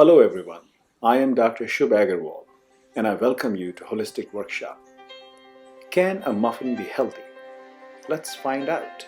Hello everyone, I am Dr. Subh Agarwal and I welcome you to Holistic Workshop. Can a muffin be healthy? Let's find out.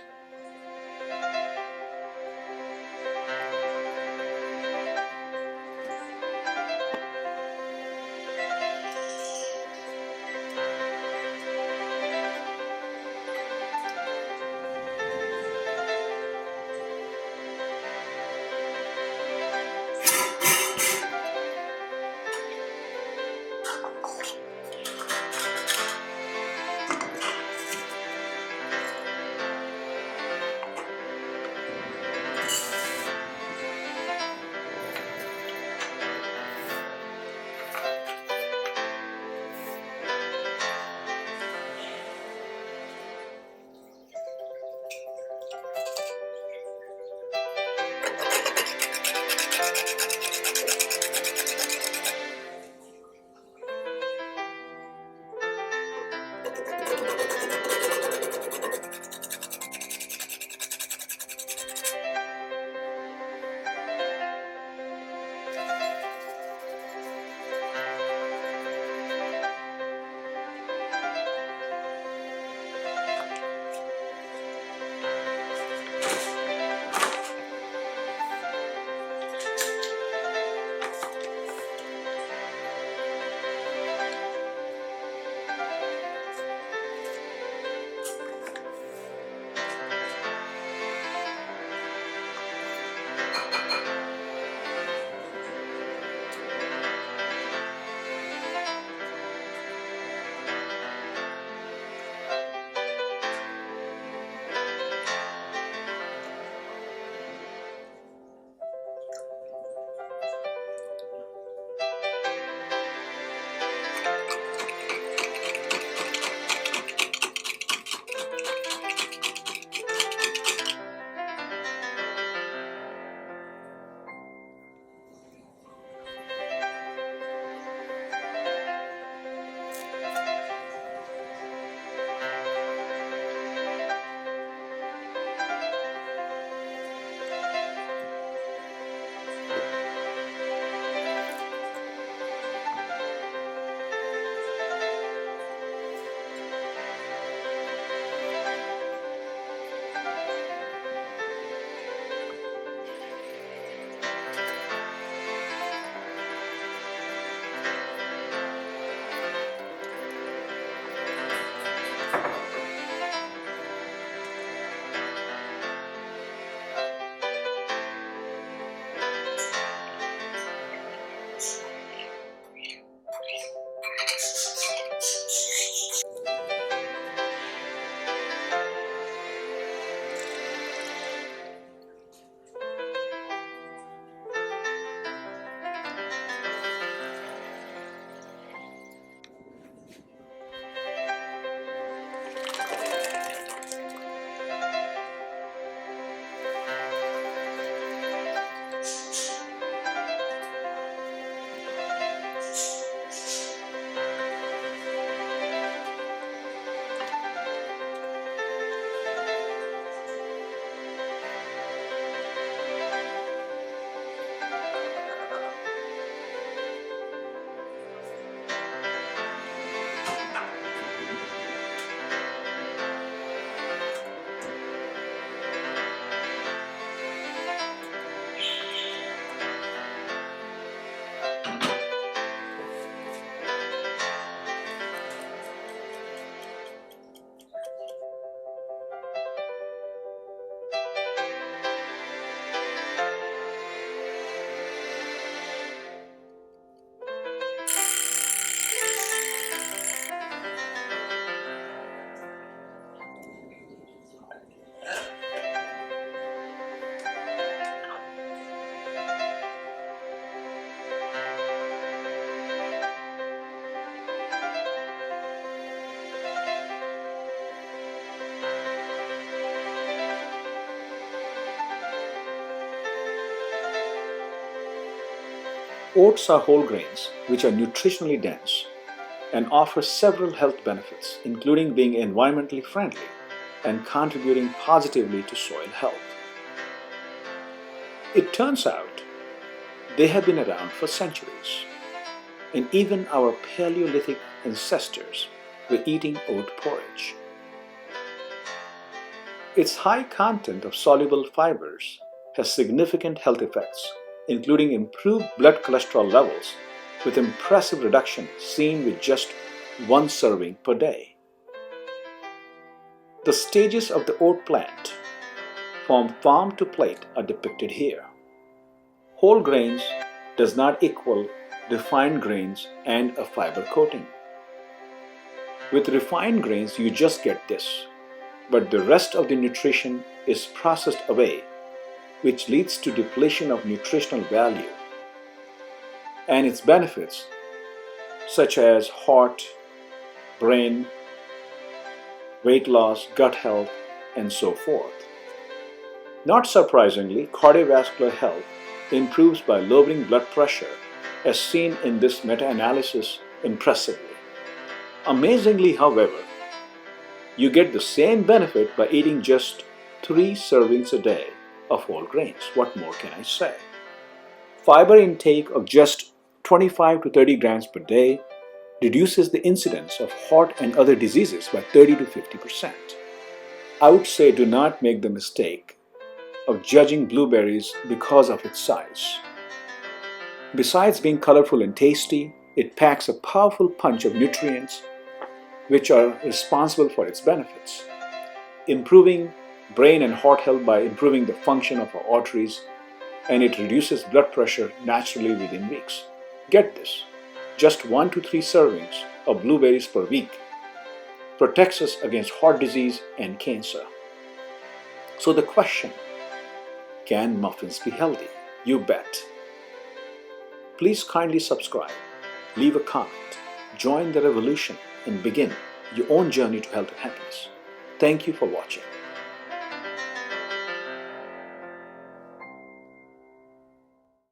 Oats are whole grains which are nutritionally dense and offer several health benefits, including being environmentally friendly and contributing positively to soil health. It turns out They have been around for centuries, and even our Paleolithic ancestors were eating oat porridge. Its high content of soluble fibers has significant health effects, including improved blood cholesterol levels with impressive reduction seen with just one serving per day. The stages of the oat plant from farm to plate are depicted here. Whole grains does not equal refined grains and a fiber coating. With refined grains, you just get this, but the rest of the nutrition is processed away, which leads to depletion of nutritional value and its benefits, such as heart, brain, weight loss, gut health, and so forth. Not surprisingly, cardiovascular health improves by lowering blood pressure, as seen in this meta-analysis impressively. Amazingly, however, you get the same benefit by eating just 3 servings a day of whole grains. What more can I say? Fiber intake of just 25 to 30 grams per day reduces the incidence of heart and other diseases by 30 to 50%. I would say do not make the mistake of judging blueberries because of its size. Besides being colorful and tasty, it packs a powerful punch of nutrients which are responsible for its benefits, improving brain and heart health by improving the function of our arteries, and it reduces blood pressure naturally within weeks. Get this, just 1 to 3 servings of blueberries per week protects us against heart disease and cancer. So the question, can muffins be healthy? You bet. Please kindly subscribe, leave a comment, join the revolution, and begin your own journey to health and happiness. Thank you for watching.